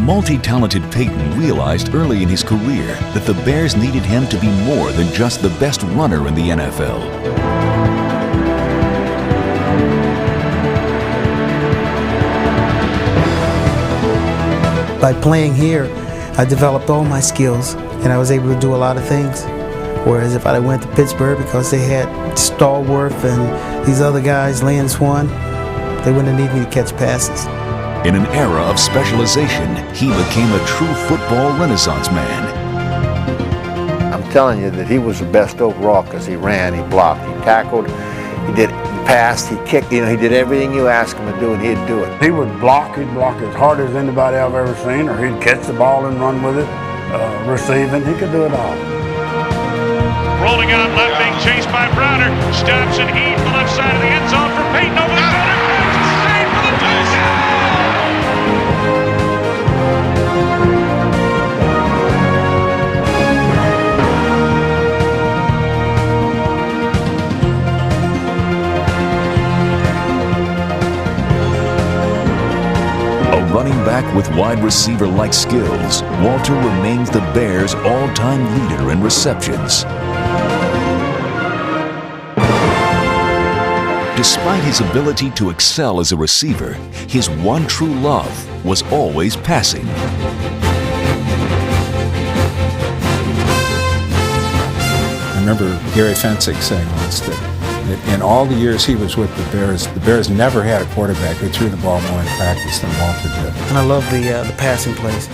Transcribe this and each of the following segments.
multi-talented Payton realized early in his career that the Bears needed him to be more than just the best runner in the NFL. By playing here, I developed all my skills, and I was able to do a lot of things. Whereas if I went to Pittsburgh, because they had Stallworth and these other guys, Lynn Swan, they wouldn't have needed me to catch passes. In an era of specialization, he became a true football renaissance man. I'm telling you that he was the best overall because he ran, he blocked, he tackled, he passed, he kicked, he did everything you asked him to do and he'd do it. He would block, he'd block as hard as anybody I've ever seen, or he'd catch the ball and run with it, receiving, he could do it all. Rolling out left, being chased by Browner, stops and heaves the left side of the end zone for Payton over the shoulder, save for the touchdown! A running back with wide receiver-like skills, Walter remains the Bears' all-time leader in receptions. Despite his ability to excel as a receiver, his one true love was always passing. I remember Gary Fensick saying once that in all the years he was with the Bears never had a quarterback who threw the ball more in practice than Walter did. And I love the passing plays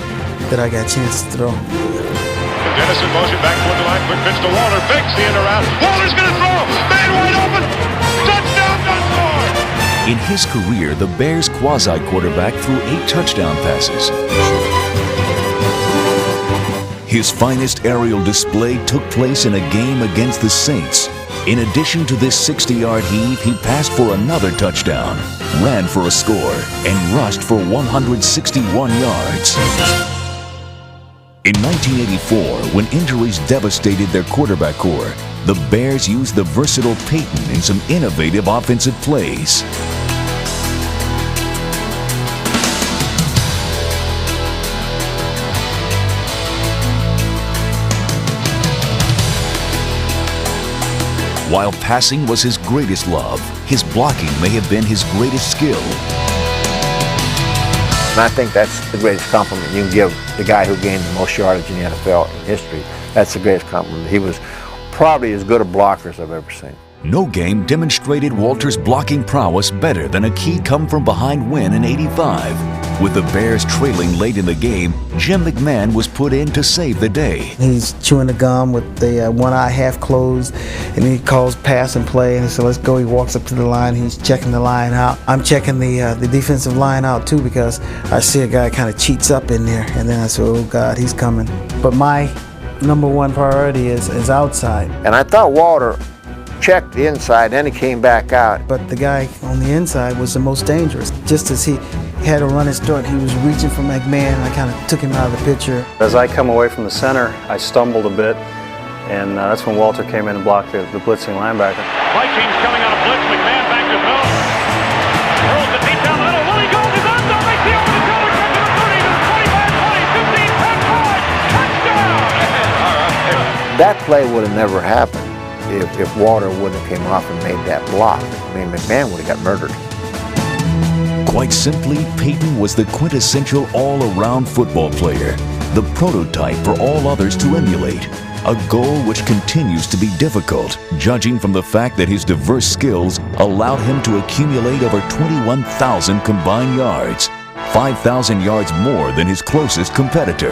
that I got a chance to throw. Dennis in motion back toward the line, quick pitch to Walter, fakes the end around. Walter's going to throw, man wide open, touchdown, done score! In his career, the Bears' quasi-quarterback threw 8 touchdown passes. His finest aerial display took place in a game against the Saints. In addition to this 60-yard heave, he passed for another touchdown, ran for a score, and rushed for 161 yards. In 1984, when injuries devastated their quarterback core, the Bears used the versatile Payton in some innovative offensive plays. While passing was his greatest love, his blocking may have been his greatest skill. And I think that's the greatest compliment you can give the guy who gained the most yardage in the NFL in history. That's the greatest compliment. He was probably as good a blocker as I've ever seen. No game demonstrated Walter's blocking prowess better than a key come-from-behind win in '85. With the Bears trailing late in the game, Jim McMahon was put in to save the day. He's chewing the gum with the one eye half closed, and he calls pass and play, and he said, let's go. He walks up to the line. He's checking the line out. I'm checking the defensive line out, too, because I see a guy kind of cheats up in there, and then I said, oh, God, he's coming. But my number one priority is outside. And I thought Walter checked the inside, then he came back out. But the guy on the inside was the most dangerous. Just as he had to run his start, he was reaching for McMahon. I kind of took him out of the picture. As I come away from the center, I stumbled a bit, and that's when Walter came in and blocked the blitzing linebacker. Vikings coming out of blitz, McMahon back to throw. Throws the deep down the middle, Willie goes, he's on, makes the over the shoulder, cut to the 30, to the 25, 20, 10, 5, touchdown! That play would have never happened if Walter wouldn't have came off and made that block. I mean, McMahon would have got murdered. Quite simply, Payton was the quintessential all-around football player, the prototype for all others to emulate, a goal which continues to be difficult, judging from the fact that his diverse skills allowed him to accumulate over 21,000 combined yards, 5,000 yards more than his closest competitor.